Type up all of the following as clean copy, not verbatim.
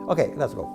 Okay, let's go.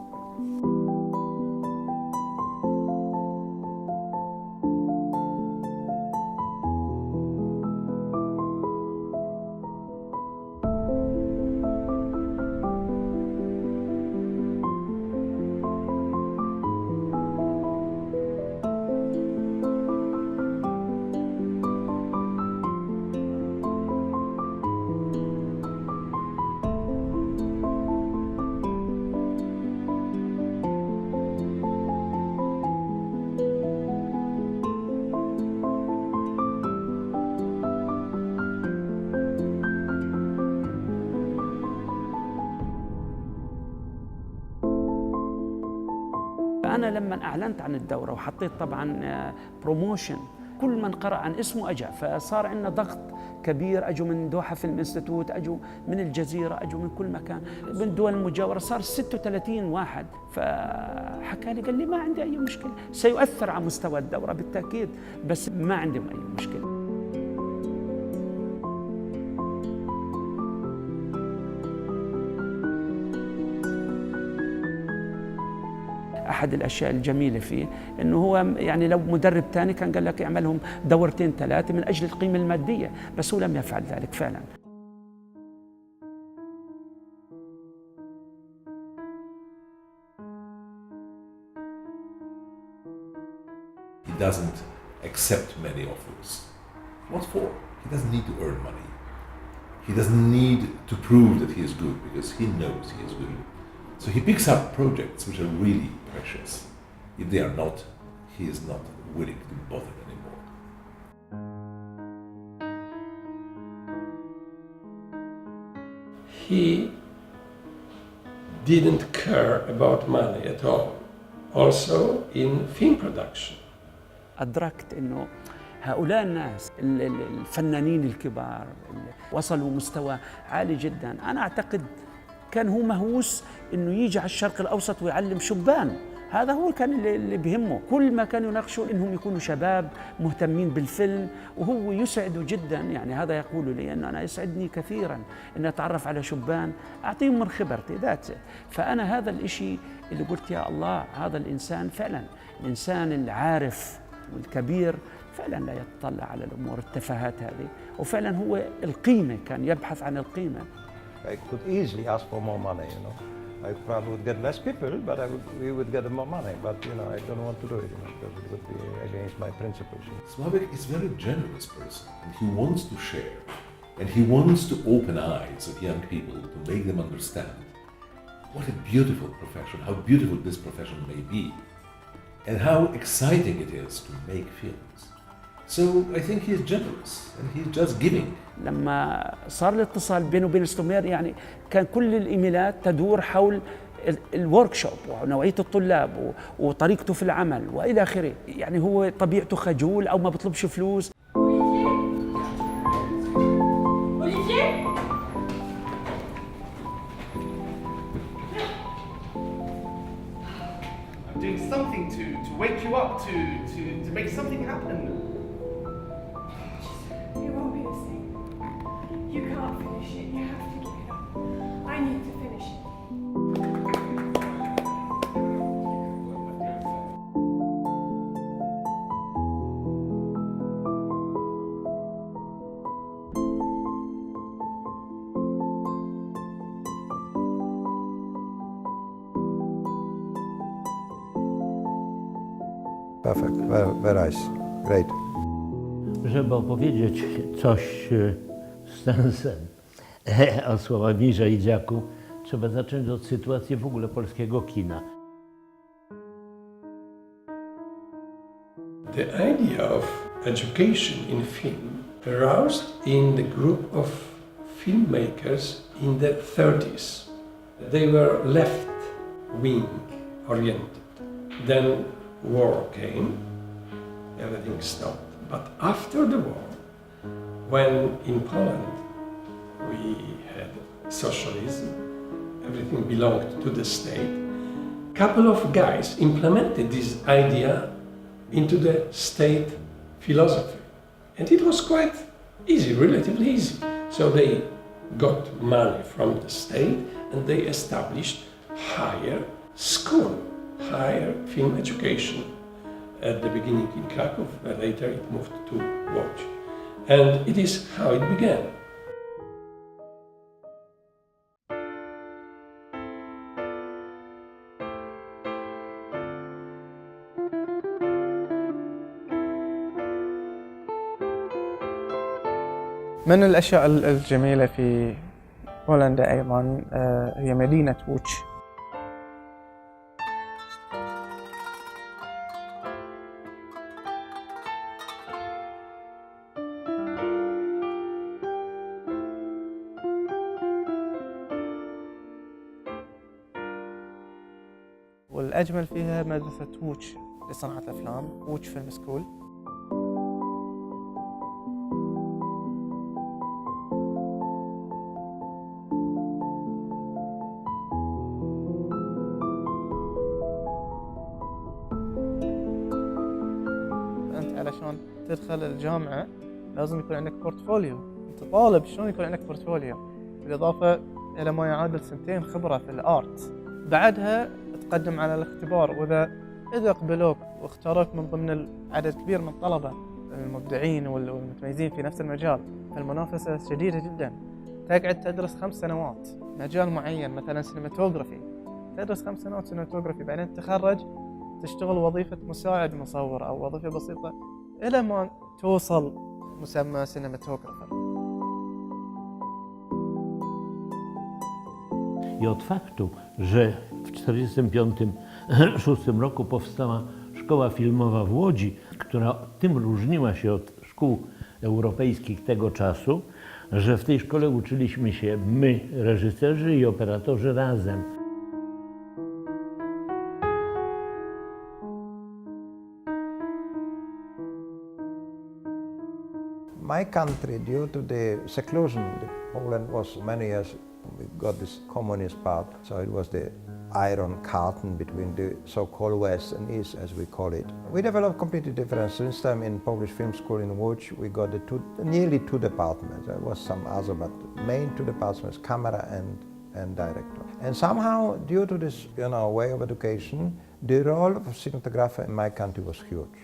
أنا لما أعلنت عن الدورة وحطيت طبعاً بروموشن، كل من قرأ عن اسمه أجا، فصار عندنا ضغط كبير. أجوا من دوحة فيلم انستيتوت، أجوا من الجزيرة، أجوا من كل مكان، من الدول المجاورة، صار 36 واحد. فحكى لي قال لي ما عندي أي مشكلة، سيؤثر على مستوى الدورة بالتأكيد، بس ما عندي أي مشكلة. أحد الأشياء الجميلة فيه إنه هو يعني لو مدرب تاني كان قال لك يعملهم دورتين ثلاثة من أجل القيمة المادية، بس هو لم يفعل ذلك فعلا. He doesn't accept many offers. What for? He doesn't need to earn money. He doesn't need to prove that he is good because he knows he is good. So he picks up projects which are really precious. If they are not, he is not willing to bother anymore. He didn't care about money at all, also in film production. أدركت إنه هؤلاء الناس الفنانين الكبار وصلوا مستوى عالي جدا. أنا أعتقد كان هو مهووس إنه يجي على الشرق الأوسط ويعلم شبان، هذا هو كان اللي بيهمه. كل ما كانوا يناقشوا إنهم يكونوا شباب مهتمين بالفيلم، وهو يسعده جدا. يعني هذا يقول لي أنه أنا يسعدني كثيرا أن أتعرف على شبان أعطيهم من خبرتي ذات. فأنا هذا الإشي اللي قلت يا الله، هذا الإنسان فعلا الإنسان العارف والكبير فعلا لا يتطلع على الأمور التفاهات هذه، وفعلا هو القيمة، كان يبحث عن القيمة. I could easily ask for more money, you know. I probably would get less people, but we would get more money. But you know, I don't want to do it, you know, because it would be against my principles. Slavik is a very generous person, and he wants to share, and he wants to open eyes of young people to make them understand what a beautiful profession, how beautiful this profession may be, and how exciting it is to make films. So I think he is generous, and he's just giving. لما صار الاتصال بينه وبين ستومير، يعني كان كل الإيميلات تدور حول الوركشوب ونوعية الطلاب وطريقته في العمل وإلى آخره. يعني هو طبيعته خجول أو ما بيطلبش فلوس. I'm doing something to wake you up, to make something happen. It won't be the same. You can't finish it. You have to give it up. I need to finish it. Perfect. Very nice. Great. Żeby opowiedzieć coś z sensem o Sławomirze Idziaku, trzeba zacząć od sytuacji w ogóle polskiego kina. The idea of education in film aroused in the group of filmmakers in the 30s. They were left-wing oriented. Then war came, everything stopped. But after the war, when in Poland we had socialism, everything belonged to the state, a couple of guys implemented this idea into the state philosophy. And it was quite easy, relatively easy. So they got money from the state and they established higher school, higher film education. At the beginning in Krakow, later it moved to Łódź. And it is how it began. من الأشياء الجميلة في بولندا أيضاً هي مدينة ووتش. والأجمل فيها مدرسة ووتش لصناعة الأفلام، ووتش فيلم سكول. أنت علشان تدخل الجامعة لازم يكون عندك بورتفوليو، أنت طالب شلون يكون عندك بورتفوليو؟ بالإضافة إلى ما يعادل 2 خبرة في الآرت. بعدها تقدم على الاختبار، وإذا قبلوك واختاروك من ضمن عدد كبير من الطلبة المبدعين والمتميزين في نفس المجال، فالمنافسة شديدة جدا. تقعد تدرس 5 سنوات مجال معين، مثلا سينماتوغرافي، تدرس 5 سنوات سينماتوغرافي، بعدين تتخرج تشتغل وظيفة مساعد مصور أو وظيفة بسيطة إلى ما توصل مسمى سينماتوغرافر. I od faktu, że w 1945-1946 roku powstała szkoła filmowa w Łodzi, która tym różniła się od szkół europejskich tego czasu, że w tej szkole uczyliśmy się my, reżyserzy i operatorzy razem. My country, due to the seclusion, Poland was many years, we got this communist part, so it was the iron curtain between the so-called West and East, as we call it. We developed completely different system in Polish Film School in Łódź. We got nearly 2 departments. There was some other, but main 2 departments, camera and director. And somehow, due to this, way of education, the role of cinematographer in my country was huge.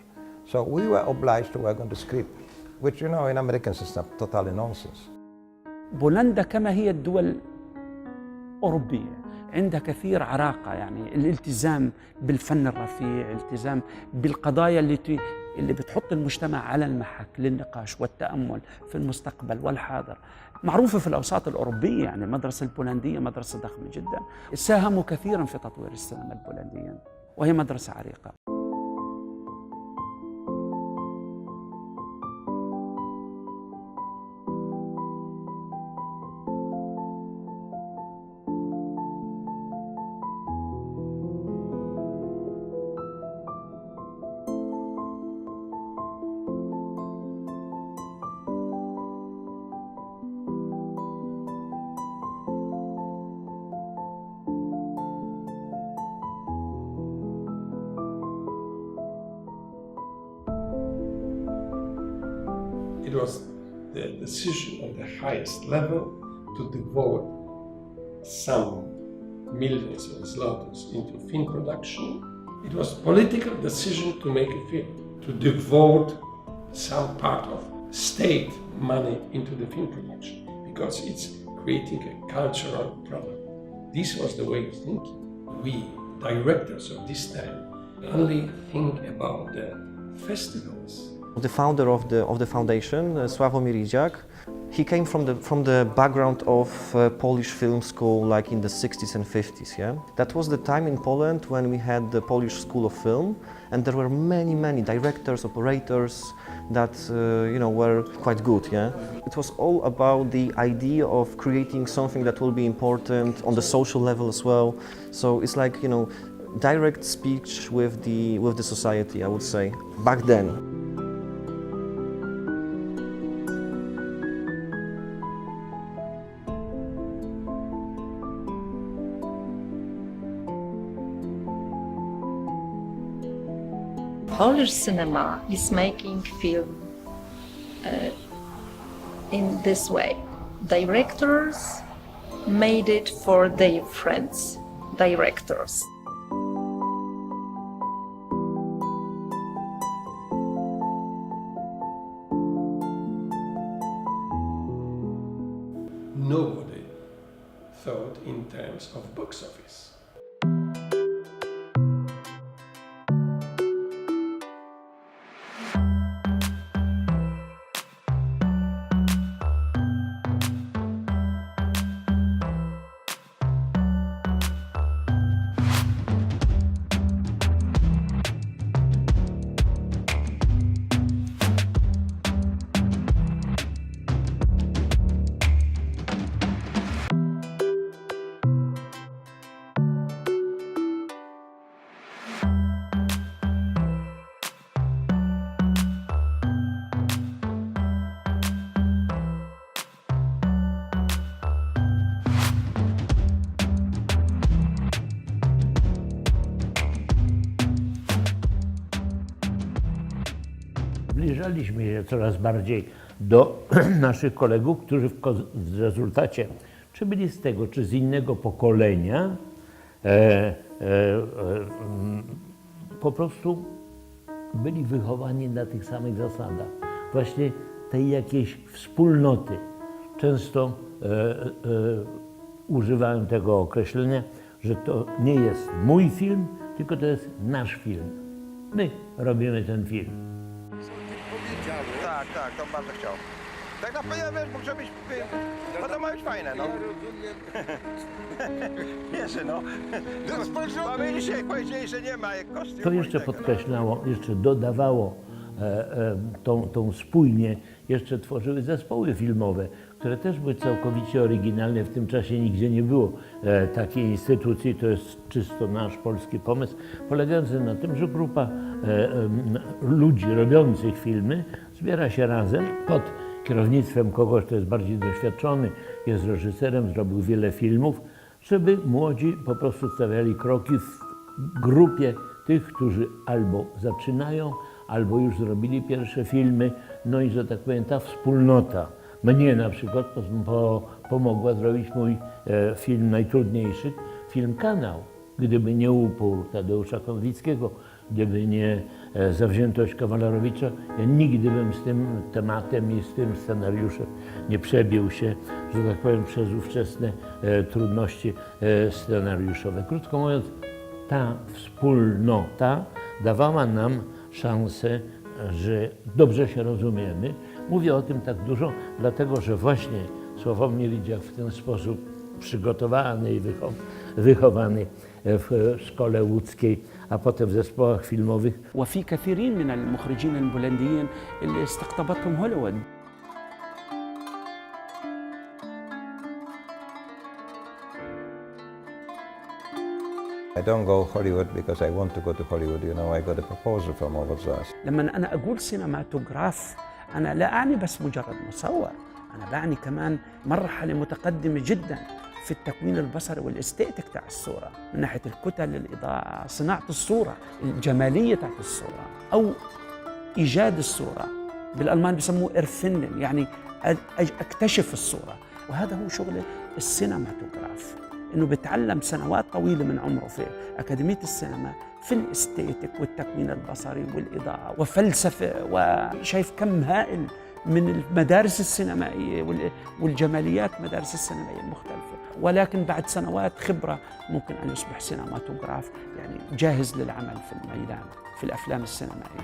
So we were obliged to work on the script, which, in American system, totally nonsense. بولندا كما هي الدول الأوروبية عندها كثير عراقة، يعني الالتزام بالفن الرفيع، الالتزام بالقضايا اللي بتحط المجتمع على المحك للنقاش والتأمل في المستقبل والحاضر. معروفة في الأوساط الأوروبية، يعني المدرسة البولندية مدرسة ضخمة جدا، ساهموا كثيرا في تطوير السينما البولندية، وهي مدرسة عريقة. It was the decision on the highest level to devote some millions of zlotys into film production. It was a political decision to make a film, to devote some part of state money into the film production, because it's creating a cultural product. This was the way of thinking. We, directors of this time, only think about the festivals. The founder of the foundation, Sławomir Idziak, he came from the background of Polish film school, like in the 60s and 50s. Yeah, that was the time in Poland when we had the Polish School of Film, and there were many directors, operators that were quite good. Yeah, it was all about the idea of creating something that will be important on the social level as well. So it's like direct speech with the society, I would say, back then. Polish cinema is making film in this way. Directors made it for their friends. directors. Nobody thought in terms of box office. Zbliżaliśmy się coraz bardziej do naszych kolegów, którzy w rezultacie, czy byli z tego, czy z innego pokolenia, po prostu byli wychowani na tych samych zasadach. Właśnie tej jakiejś wspólnoty. Często używałem tego określenia, że to nie jest mój film, tylko to jest nasz film. My robimy ten film. Tak, tak, to bardzo chciał. Tak naprawdę, wiesz, może być, no to ma być fajne, no. Wiesz, no. Mamy dzisiaj powiedzieli, że nie ma jak kostium. To jeszcze podkreślało, jeszcze dodawało tą spójnię, jeszcze tworzyły zespoły filmowe, które też były całkowicie oryginalne. W tym czasie nigdzie nie było takiej instytucji. To jest czysto nasz polski pomysł, polegający na tym, że grupa ludzi robiących filmy zbiera się razem pod kierownictwem kogoś, kto jest bardziej doświadczony, jest reżyserem, zrobił wiele filmów, żeby młodzi po prostu stawiali kroki w grupie tych, którzy albo zaczynają, albo już zrobili pierwsze filmy. No i że tak powiem, ta wspólnota mnie na przykład pomogła zrobić mój film najtrudniejszy, film Kanał. Gdyby nie upór Tadeusza Konwickiego, gdyby nie zawziętość Kawalerowicza, ja nigdy bym z tym tematem i z tym scenariuszem nie przebił się, że tak powiem, przez ówczesne trudności scenariuszowe. Krótko mówiąc, ta wspólnota dawała nam szansę, że dobrze się rozumiemy. Mówię o tym tak dużo, dlatego że właśnie Sławomir Ridziak w ten sposób przygotowany i wychowany w szkole łódzkiej, a potem w zespołach filmowych. وفي كثيرين من المخرجين البولنديين اللي استقطبتهم هوليوود. I don't go Hollywood because I want to go to Hollywood, you know, I got a proposal from over there. لما أنا أقول سينماتوغراف أنا لا أعني بس مجرد مصور، أنا بعني كمان مرحلة متقدمة جدا في التكوين البصري والاستيتيك تاع الصورة، من ناحية الكتل، الإضاءة، صناعة الصورة، الجمالية تاع الصورة، أو إيجاد الصورة. بالألمان بيسموه إرفنن، يعني أكتشف الصورة، وهذا هو شغل السينماتوغراف، إنه بتعلم سنوات طويلة من عمره في أكاديمية السينما في الاستيتيك والتكوين البصري والإضاءة وفلسفة، وشايف كم هائل من المدارس السينمائية والجماليات مدارس السينمائية المختلفة. ولكن بعد سنوات خبرة ممكن أن يصبح سينماتوغراف، يعني جاهز للعمل في الميدان في الأفلام السينمائية.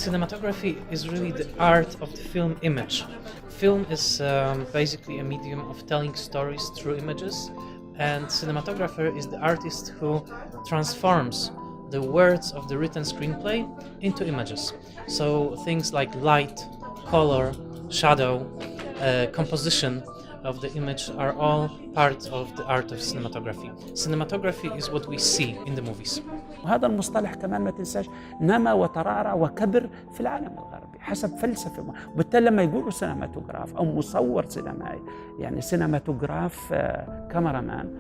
Cinematography is really the art of the film image. Film is basically a medium of telling stories through images, and cinematographer is the artist who transforms the words of the written screenplay into images. So things like light, color, shadow, composition of the image are all part of the art of cinematography. Cinematography is what we see in the movies. وهذا المصطلح كمان ما تنساش نما وترعرع وكبر في العالم الغربي حسب فلسفة وبالتالي لما يقولوا سينماتوغراف أو مصور سينمائي يعني سينماتوغراف كاميرامان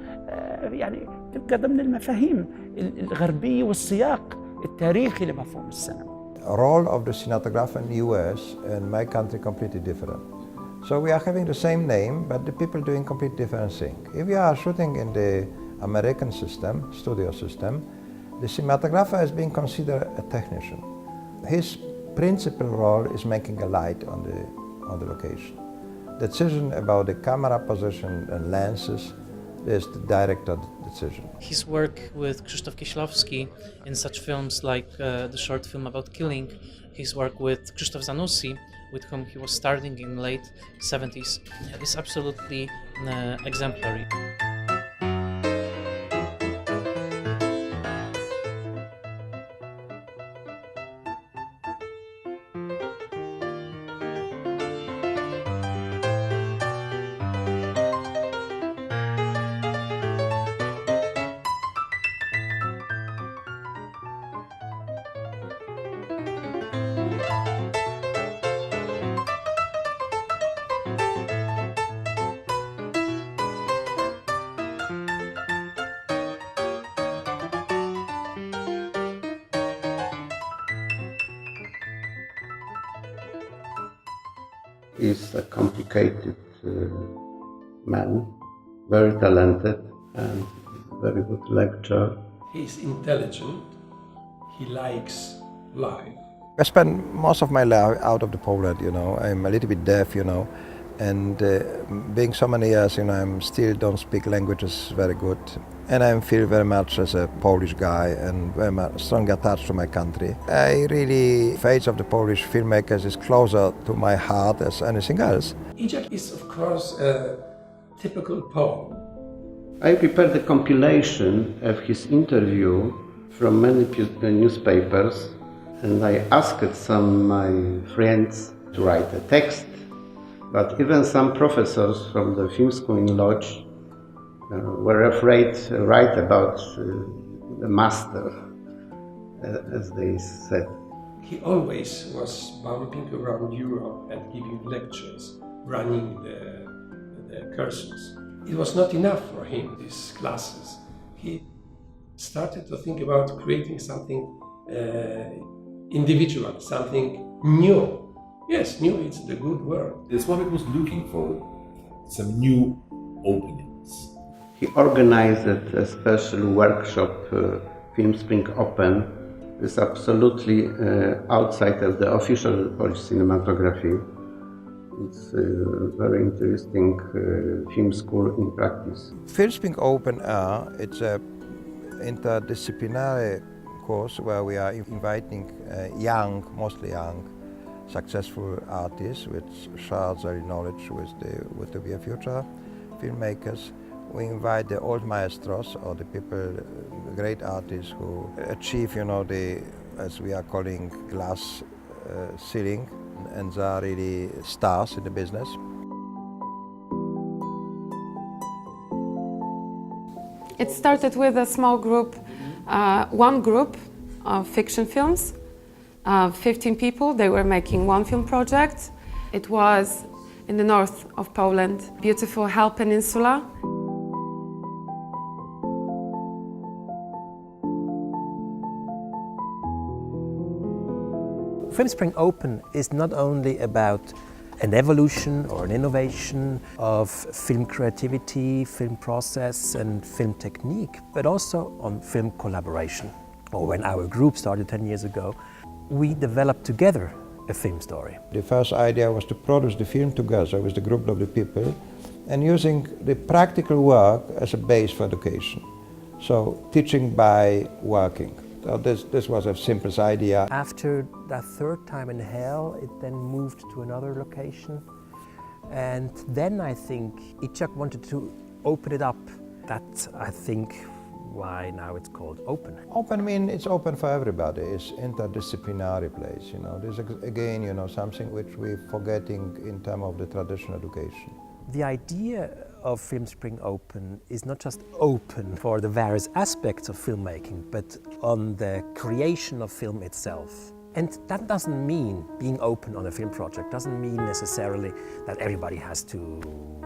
يعني تبقى ضمن المفاهيم الغربية والسياق التاريخي لمفهوم السينما. Role of the cinematographer in the US and my country completely different. So we are having the same name, but the people doing completely different thing. If you are shooting in the American system, studio system, the cinematographer is being considered a technician. His principal role is making a light on the location. Decision about the camera position and lenses is the director's decision. His work with Krzysztof Kieślowski in such films like the short film about killing, his work with Krzysztof Zanussi, with whom he was starting in late 70s, is absolutely exemplary. He's a complicated man, very talented and very good lecturer. He's intelligent, he likes life. I spent most of my life out of the Poland, you know. I'm a little bit deaf, you know, and being so many years, you know, I'm still don't speak languages very good. And I feel very much as a Polish guy and very much strong attached to my country. I really, fate of the Polish filmmakers is closer to my heart as anything else. Yared is, of course, a typical Pole. I prepared a compilation of his interview from many newspapers, and I asked some of my friends to write a text, but even some professors from the film school in Lodz were afraid to write about the master, as they said. He always was bumping around Europe and giving lectures, running the courses. It was not enough for him, these classes. He started to think about creating something individual, something new. Yes, new is the good word. Sławek was looking for some new openings. He organized a special workshop, Film Spring Open. It's absolutely outside of the official Polish cinematography. It's a very interesting film school in practice. Film Spring Open Air, it's an interdisciplinary course where we are inviting young, mostly young, successful artists with shared their knowledge with the future filmmakers. We invite the old maestros or the people, great artists who achieve, you know, the, as we are calling, glass ceiling, and they are really stars in the business. It started with a small group, one group of fiction films, 15 people. They were making one film project. It was in the north of Poland, beautiful Hel Peninsula. Film Spring Open is not only about an evolution or an innovation of film creativity, film process and film technique, but also on film collaboration. Or when our group started 10 years ago, we developed together a film story. The first idea was to produce the film together with the group of the people and using the practical work as a base for education. So teaching by working. So this was a simple idea. After that third time in Hell, it then moved to another location. And then I think Ichak wanted to open it up. That's, I think, why now it's called Open. Open means it's open for everybody. It's interdisciplinary place, you know. This is again, you know, something which we're forgetting in terms of the traditional education. The idea of Film Spring Open is not just open for the various aspects of filmmaking, but on the creation of film itself. And that doesn't mean being open on a film project, doesn't mean necessarily that everybody has to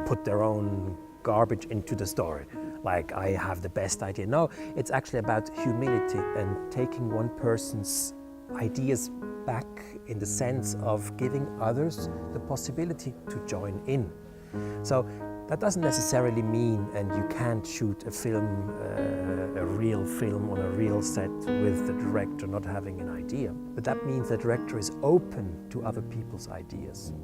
put their own garbage into the story, like I have the best idea. No, it's actually about humility and taking one person's ideas back in the sense of giving others the possibility to join in. So that doesn't necessarily mean, and you can't shoot a film, a real film on a real set with the director not having an idea. But that means the director is open to other people's ideas.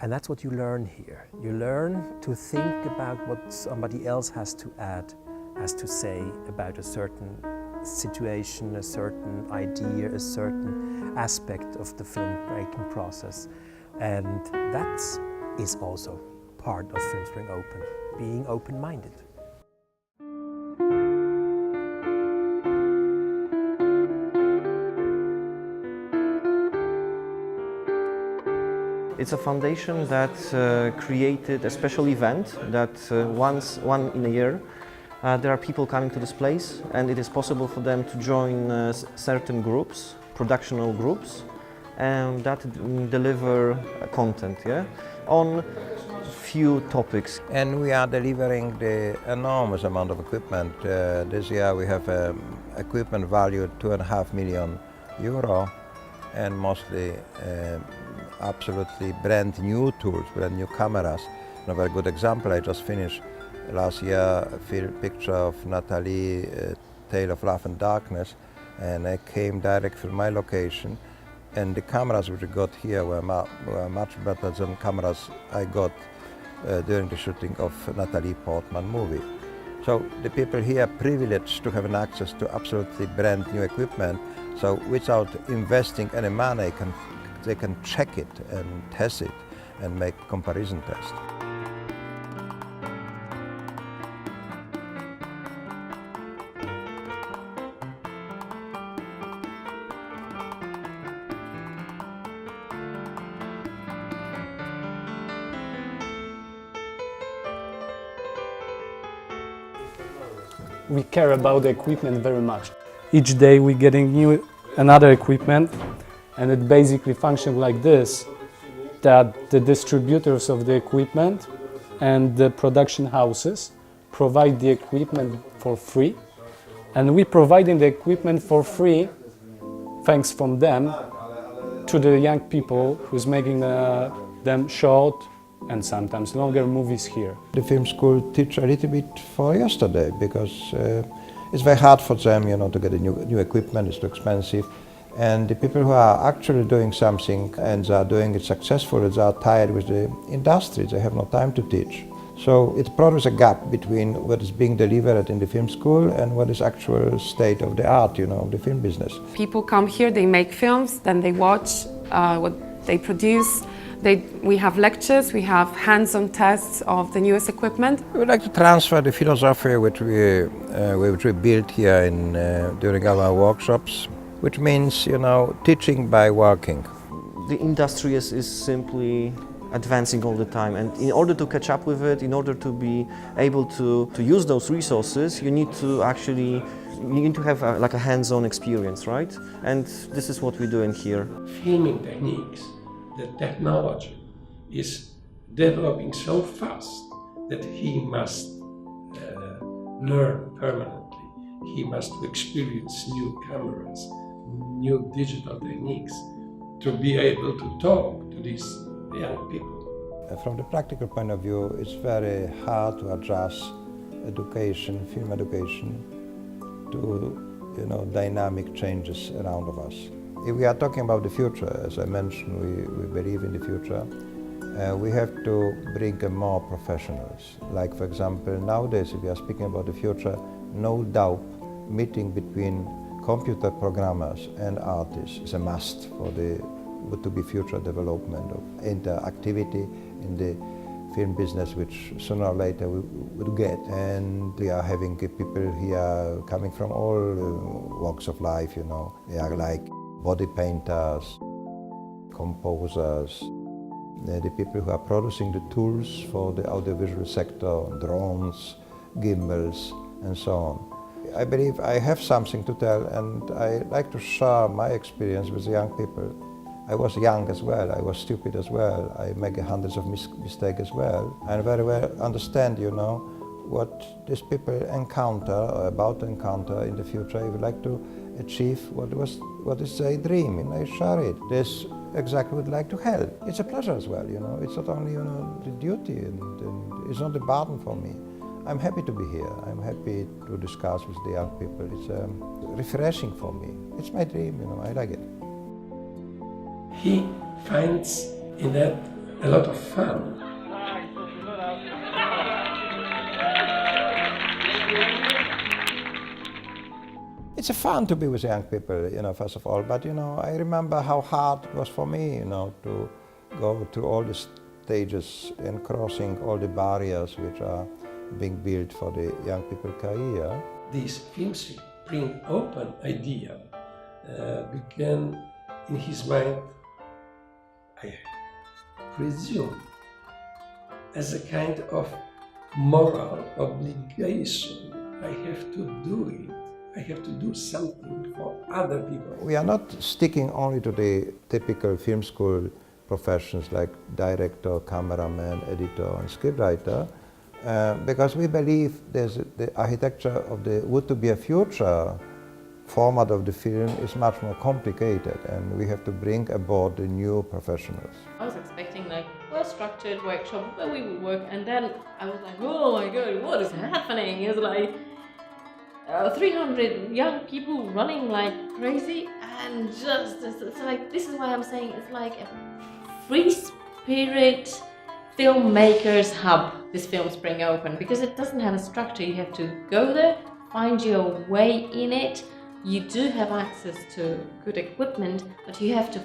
And that's what you learn here. You learn to think about what somebody else has to add, has to say about a certain situation, a certain idea, a certain aspect of the filmmaking process. And that is also part of Film Spring Open, being open-minded. It's a foundation that created a special event that once in a year there are people coming to this place, and it is possible for them to join certain groups, productional groups, that deliver content, on few topics. And we are delivering the enormous amount of equipment. This year we have equipment valued €2.5 million, and mostly absolutely brand new tools, brand new cameras. And a very good example, I just finished last year a film picture of Natalie, Tale of Love and Darkness, and I came direct from my location, and the cameras which I got here were much better than cameras I got during the shooting of Natalie Portman movie. So the people here are privileged to have an access to absolutely brand new equipment, so without investing any money they can check it and test it and make comparison tests. We care about the equipment very much. Each day we're getting another equipment, and it basically functions like this, that the distributors of the equipment and the production houses provide the equipment for free, and we providing the equipment for free, thanks from them, to the young people who's making them short and sometimes longer movies here. The film school teach a little bit for yesterday, because it's very hard for them, to get a new equipment. It's too expensive. And the people who are actually doing something and they are doing it successfully, they are tired with the industry. They have no time to teach. So it produces a gap between what is being delivered in the film school and what is actual state of the art, of the film business. People come here, they make films, then they watch what they produce. We have lectures, we have hands-on tests of the newest equipment. We would like to transfer the philosophy which we built here during our workshops, which means, teaching by working. The industry is simply advancing all the time, and in order to catch up with it, in order to be able to use those resources, you need to have a hands-on experience, right? And this is what we're doing here. Filming techniques, the technology is developing so fast that he must learn permanently. He must experience new cameras, new digital techniques to be able to talk to these young people. From the practical point of view, it's very hard to adjust education, film education, to dynamic changes around of us. If we are talking about the future, as I mentioned, we believe in the future, we have to bring more professionals. Like, for example, nowadays, if we are speaking about the future, no doubt meeting between computer programmers and artists is a must for the to-be future development of interactivity in the film business, which sooner or later we would get. And we are having people here coming from all walks of life, They are like body painters, composers, the people who are producing the tools for the audiovisual sector, drones, gimbals, and so on. I believe I have something to tell, and I like to share my experience with the young people. I was young as well, I was stupid as well, I make hundreds of mistakes as well. I very well understand, you know, what these people encounter or about to encounter in the future. I would like to achieve what is their dream, and I share it. This exactly would like to help. It's a pleasure as well, you know. It's not only, you know, the duty, and it's not a burden for me. I'm happy to be here. I'm happy to discuss with the young people. It's refreshing for me. It's my dream, you know, I like it. He finds in that a lot of fun. It's fun to be with young people, you know, first of all, but, you know, I remember how hard it was for me, you know, to go through all the stages and crossing all the barriers which are being built for the young people career. This film spring open idea began in his mind, I presume, as a kind of moral obligation. I have to do it. I have to do something for other people. We are not sticking only to the typical film school professions like director, cameraman, editor, and scriptwriter, because we believe there's the architecture of the would-to-be a future format of the film is much more complicated, and we have to bring aboard the new professionals. I was expecting like well-structured workshop where we would work, and then I was like, oh my god, what is happening? It's like 300 young people running like crazy, and just it's like, this is why I'm saying it's like a free spirit filmmakers hub, this Film Spring Open, because it doesn't have a structure. You have to go there, find your way in it. You do have access to good equipment, but you have to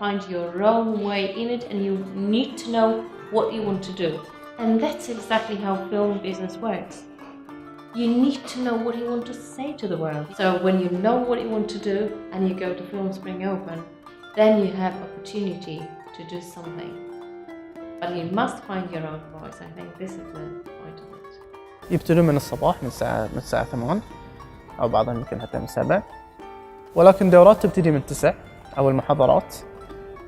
find your own way in it, and you need to know what you want to do. And that's exactly how film business works. You need to know what you want to say to the world. So when you know what you want to do and you go to Film Spring Open, then you have opportunity to do something. But you must find your own voice. I think this is the point of it. يبتدوا من الصباح من الساعة 8 أو بعضهم يمكن حتى من 7، ولكن دورات تبتدي من 9 أو المحاضرات،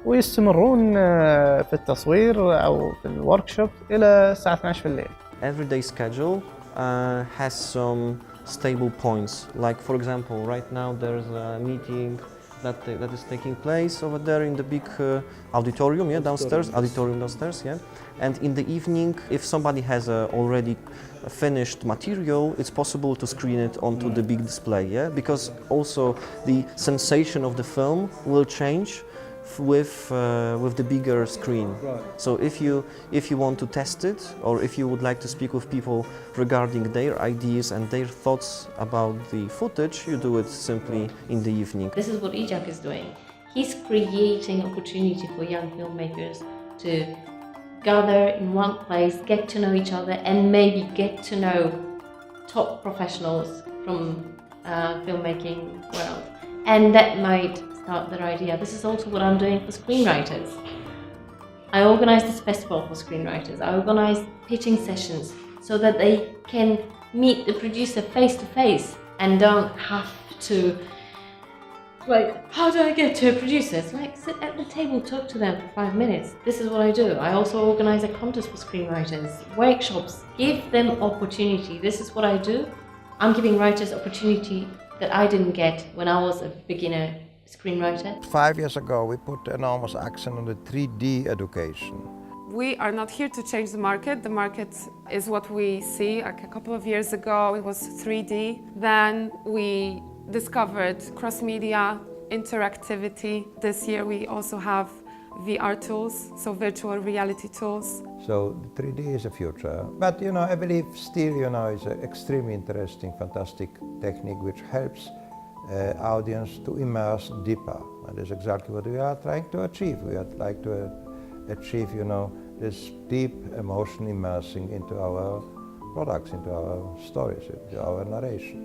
ويستمرون في التصوير أو في الوركشوب إلى الساعة 12 في الليل. Everyday schedule has some stable points. Like, for example, right now there's a meeting that is taking place over there in the big auditorium, yeah, downstairs, auditorium downstairs, yeah. And in the evening, if somebody has already finished material, it's possible to screen it onto the big display, yeah, because also the sensation of the film will change with the bigger screen. Right. So if you want to test it, or if you would like to speak with people regarding their ideas and their thoughts about the footage, you do it simply in the evening. This is what Ijak is doing. He's creating opportunity for young filmmakers to gather in one place, get to know each other, and maybe get to know top professionals from filmmaking world. And that might start their idea. This is also what I'm doing for screenwriters. I organize this festival for screenwriters. I organize pitching sessions so that they can meet the producer face to face and don't have to, like, how do I get to a producer? It's like, sit at the table, talk to them for 5 minutes. This is what I do. I also organize a contest for screenwriters, workshops, give them opportunity. This is what I do. I'm giving writers opportunity that I didn't get when I was a beginner screenwriter. 5 years ago, we put enormous accent on the 3D education. We are not here to change the market. The market is what we see. Like a couple of years ago, it was 3D. Then we discovered cross-media interactivity. This year, we also have VR tools, so virtual reality tools. So the 3D is a future. But, you know, I believe still, you know, it's an extremely interesting, fantastic technique which helps audience to immerse deeper. And that's exactly what we are trying to achieve. We are trying to achieve, you know, this deep emotion immersing into our products, into our stories, into our narration.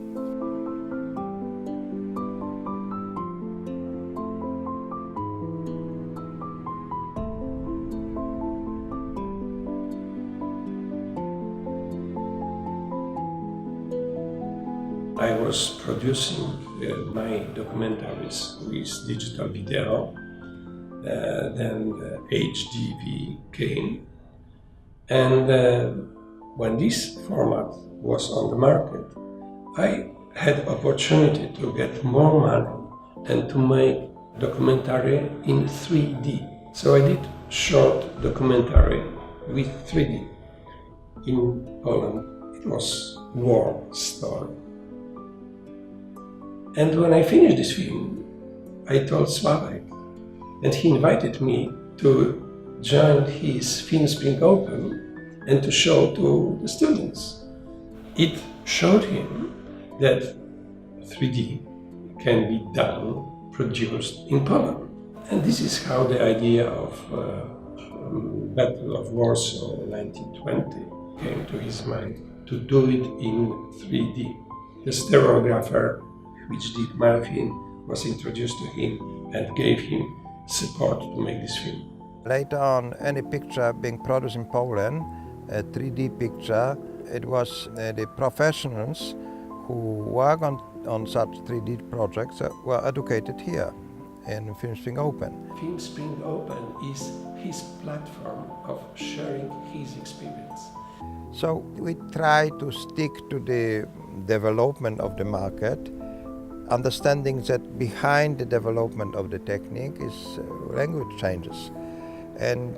I was producing my documentaries with digital video. Then HDV came, and when this format was on the market, I had opportunity to get more money and to make documentary in 3D. So I did short documentary with 3D in Poland. It was war story. And when I finished this film, I told Sławek, and he invited me to join his Film Spring Open and to show to the students. It showed him that 3D can be done, produced in Poland. And this is how the idea of Battle of Warsaw 1920 came to his mind, to do it in 3D. The stereographer, which did my film, was introduced to him and gave him support to make this film. Later on, any picture being produced in Poland, a 3D picture, it was the professionals who work on such 3D projects were educated here in Film Spring Open. Film Spring Open is his platform of sharing his experience. So we try to stick to the development of the market, understanding that behind the development of the technique is language changes. And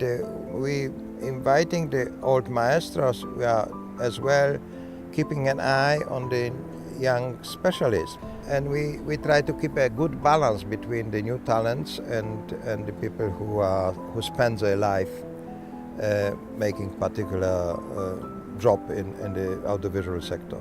we inviting the old maestros, we are as well keeping an eye on the young specialists. And we try to keep a good balance between the new talents and the people who spend their life making particular job in the audiovisual sector.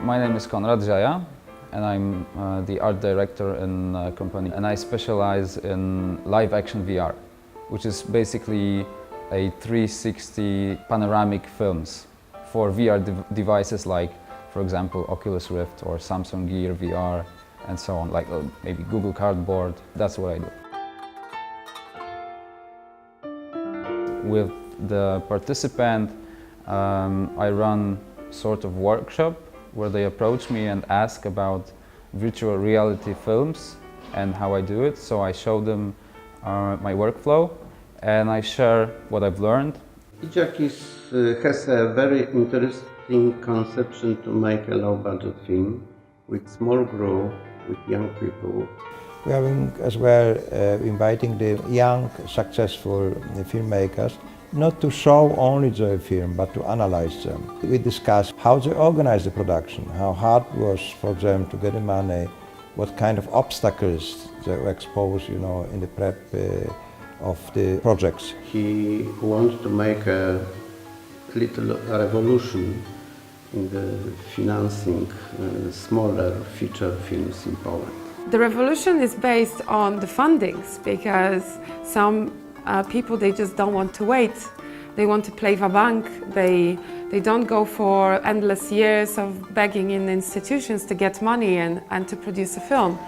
My name is Konrad Żaja, and I'm the art director in a company, and I specialize in live action VR, which is basically a 360 panoramic films for VR devices like, for example, Oculus Rift or Samsung Gear VR and so on, like maybe Google Cardboard. That's what I do. With the participant, I run sort of workshop where they approach me and ask about virtual reality films and how I do it. So I show them my workflow and I share what I've learned. Idziak has a very interesting conception to make a low-budget film with small group, with young people. We are as well inviting the young, successful filmmakers not to show only the film, but to analyze them. We discuss how they organize the production, how hard it was for them to get the money, what kind of obstacles they were exposed, in the prep of the projects. He wants to make a little revolution in the financing smaller feature films in Poland. The revolution is based on the fundings, because some people, they just don't want to wait. They want to play va-bank. They don't go for endless years of begging in institutions to get money and to produce a film.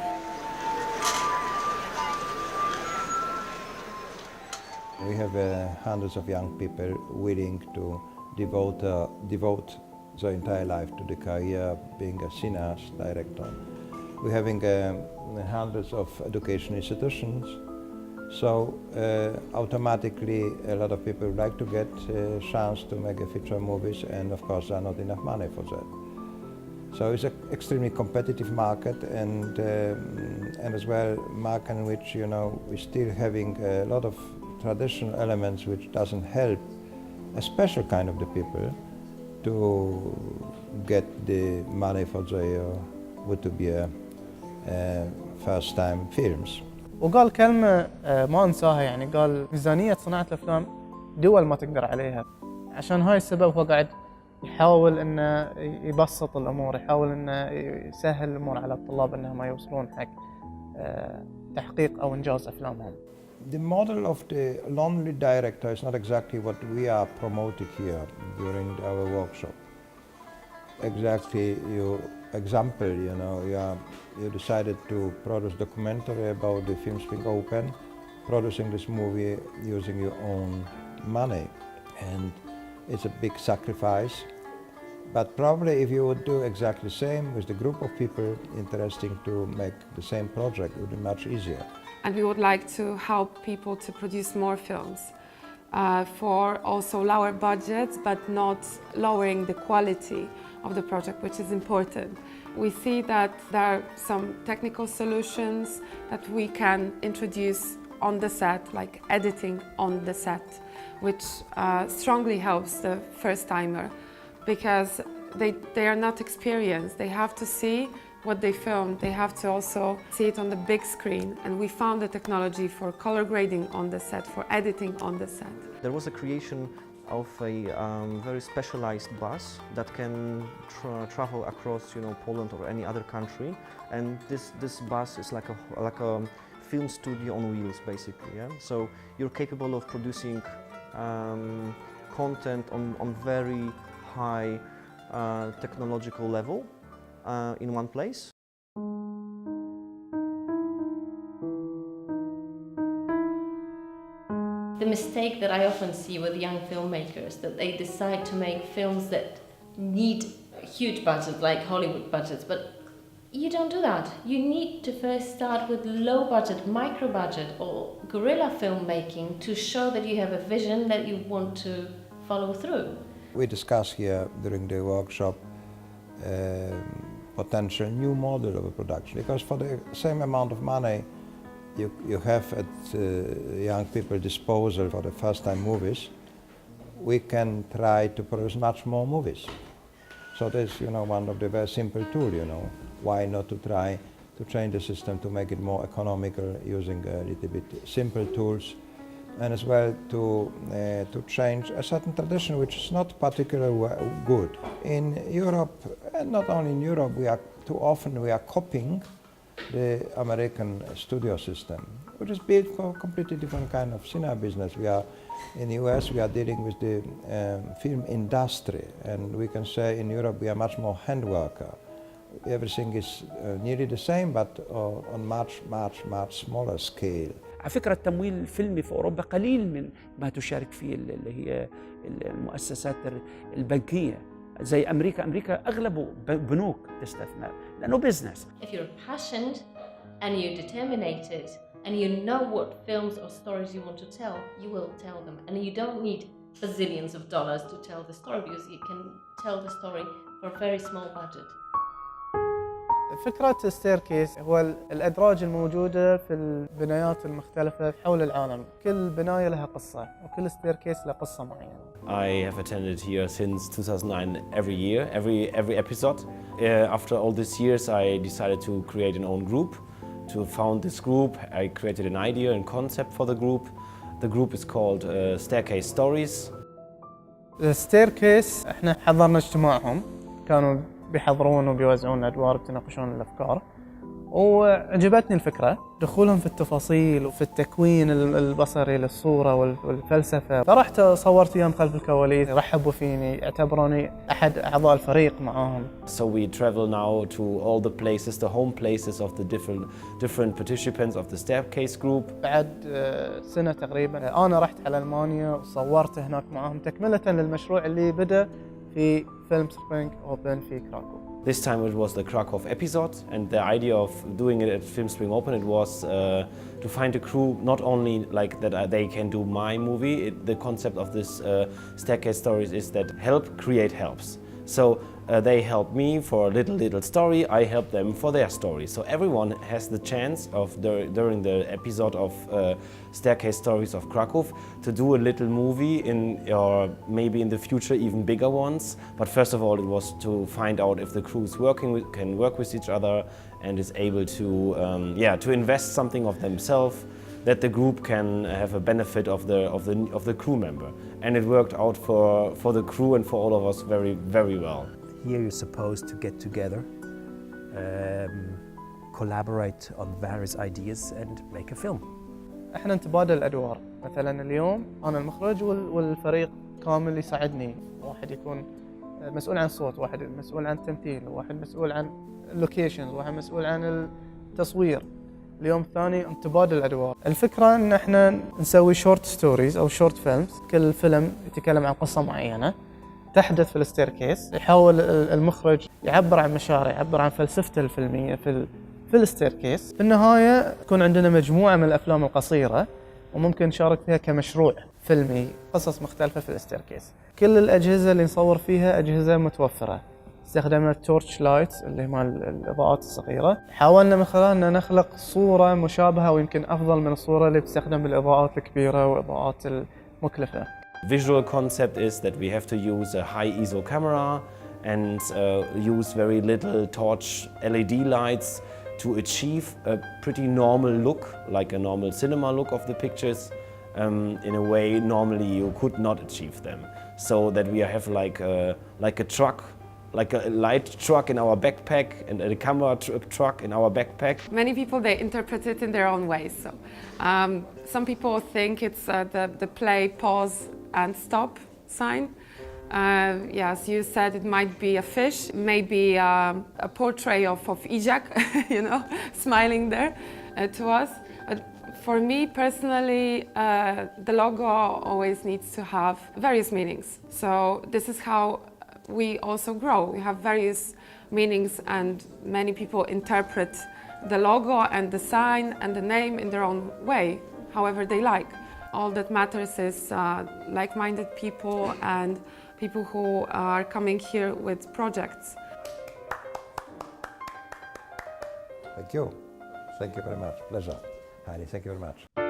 We have hundreds of young people willing to devote their entire life to the career being a cineast director. We're having hundreds of education institutions, so automatically a lot of people would like to get a chance to make a feature movies, and of course there are not enough money for that. So it's an extremely competitive market, and as well market in which we're still having a lot of traditional elements which doesn't help a special kind of the people to get the money for their what to be a first time films. وقال كلمة ما انساها، يعني قال ميزانية صناعة الأفلام دول ما تقدر عليها. عشان هاي السبب هو قاعد يحاول انه يبسط الامور، يحاول انه يسهل الامور على الطلاب انهم يوصلون حق تحقيق او انجاز افلامهم. The model of the lonely director is not exactly what we are promoting here during our workshop. Exactly, your example, you decided to produce documentary about the Film Spring Open, producing this movie using your own money, and it's a big sacrifice. But probably if you would do exactly the same with the group of people interesting to make the same project, it would be much easier. And we would like to help people to produce more films for also lower budgets, but not lowering the quality of the project, which is important. We see that there are some technical solutions that we can introduce on the set, like editing on the set, which strongly helps the first-timer, because they are not experienced. They have to see what they filmed. They have to also see it on the big screen. And we found the technology for color grading on the set, for editing on the set. There was a creation of a very specialized bus that can travel across, Poland or any other country. And this bus is like a film studio on wheels, basically. Yeah? So you're capable of producing content on very high technological level in one place. The mistake that I often see with young filmmakers, that they decide to make films that need huge budgets, like Hollywood budgets, but you don't do that. You need to first start with low budget, micro budget or guerrilla filmmaking to show that you have a vision that you want to follow through. We discuss here during the workshop potential new model of a production, because for the same amount of money you have at young people's disposal for the first-time movies, we can try to produce much more movies. So that's one of the very simple tools. Why not to try to change the system to make it more economical using a little bit simple tools, and as well to change a certain tradition which is not particularly good. In Europe, and not only in Europe, too often we are copying the American studio system, which is built for a completely different kind of cinema business. In the US, we are dealing with the film industry, and we can say in Europe we are much more hand worker. Everything is nearly the same, but on much smaller scale. على فكرة التمويل الفيلمي في أوروبا قليل من ما تشارك فيه اللي هي المؤسسات البنكية. زي أمريكا أغلبه بنوك تستثمر لأنه بزنس. If you're passionate and you're determined and you know what films or stories you want to tell, you will tell them. And you don't need bazillions of dollars to tell the story, because you can tell the story for a very small budget. فكرة الستيركيس هو الأدراج الموجودة في البنايات المختلفة حول العالم. كل بناية لها قصة وكل ستيركيس له قصة معينة. I have attended here since 2009 every year, every episode. After all these years, I decided to create an own group. To found this group, I created an idea and concept for the group. The group is called Staircase Stories. الستيركيس احنا حضرنا اجتماعهم، كانوا بيحضرون وبيوزعون أدوار بتناقشون الأفكار، وعجبتني الفكرة، دخولهم في التفاصيل وفي التكوين البصري للصورة والفلسفة. فرحت صورت وياهم خلف الكواليس، رحبوا فيني، اعتبروني أحد أعضاء الفريق معاهم. So we travel now to all the places, the home places of the different participants of the Staircase group. بعد سنة تقريبا أنا رحت على ألمانيا وصورت هناك معاهم تكملة للمشروع اللي بدأ في فيلم سبرينج أوبن في كراكو. This time it was the Krakow episode, and the idea of doing it at Film Spring Open, it was to find a crew not only like that they can do my movie. The concept of this Staircase Stories is that help create helps. So they help me for a little story, I help them for their story. So everyone has the chance of during the episode of Staircase Stories of Krakow to do a little movie or maybe in the future even bigger ones. But first of all, it was to find out if the crew is can work with each other and is able to invest something of themselves, that the group can have a benefit of the crew member. And it worked out for the crew and for all of us very, very well. Here you're supposed to get together, collaborate on various ideas and make a film. احنا نتبادل الأدوار، مثلا اليوم أنا المخرج والفريق كامل يساعدني، واحد يكون مسؤول عن الصوت، واحد مسؤول عن التمثيل، واحد مسؤول عن اللوكيشنز، واحد مسؤول عن التصوير. اليوم الثاني تبادل الادوار. الفكره ان احنا نسوي شورت ستوريز او شورت فيلمز، كل فيلم يتكلم عن قصه معينه تحدث في الستيركيس، يحاول المخرج يعبر عن مشاعره، يعبر عن فلسفته الفيلميه في الستيركيس. في النهايه تكون عندنا مجموعه من الافلام القصيره وممكن نشارك فيها كمشروع فيلمي، قصص مختلفه في الستيركيس. كل الاجهزه اللي نصور فيها اجهزه متوفره، استخدمنا تورش لايت اللي هي الاضاءات الصغيره، حاولنا من خلالنا نخلق صوره مشابهه ويمكن افضل من الصوره اللي بتستخدم بالاضاءات الكبيره والاضاءات المكلفه. Visual concept is that we have to use a high ISO camera and use very little torch LED lights to achieve a pretty normal look, like a normal cinema look of the pictures, in a way normally you could not achieve them. So that we have like a truck, like a light truck in our backpack and a camera truck in our backpack. Many people, they interpret it in their own ways. So, some people think it's the play, pause and stop sign. Yes, you said it might be a fish, maybe a portrait of Ijak, you know, smiling there to us. But for me personally, the logo always needs to have various meanings. So this is how we also grow. We have various meanings and many people interpret the logo and the sign and the name in their own way, however they like. All that matters is like-minded people and people who are coming here with projects. Thank you. Thank you very much. Pleasure. Hani, thank you very much.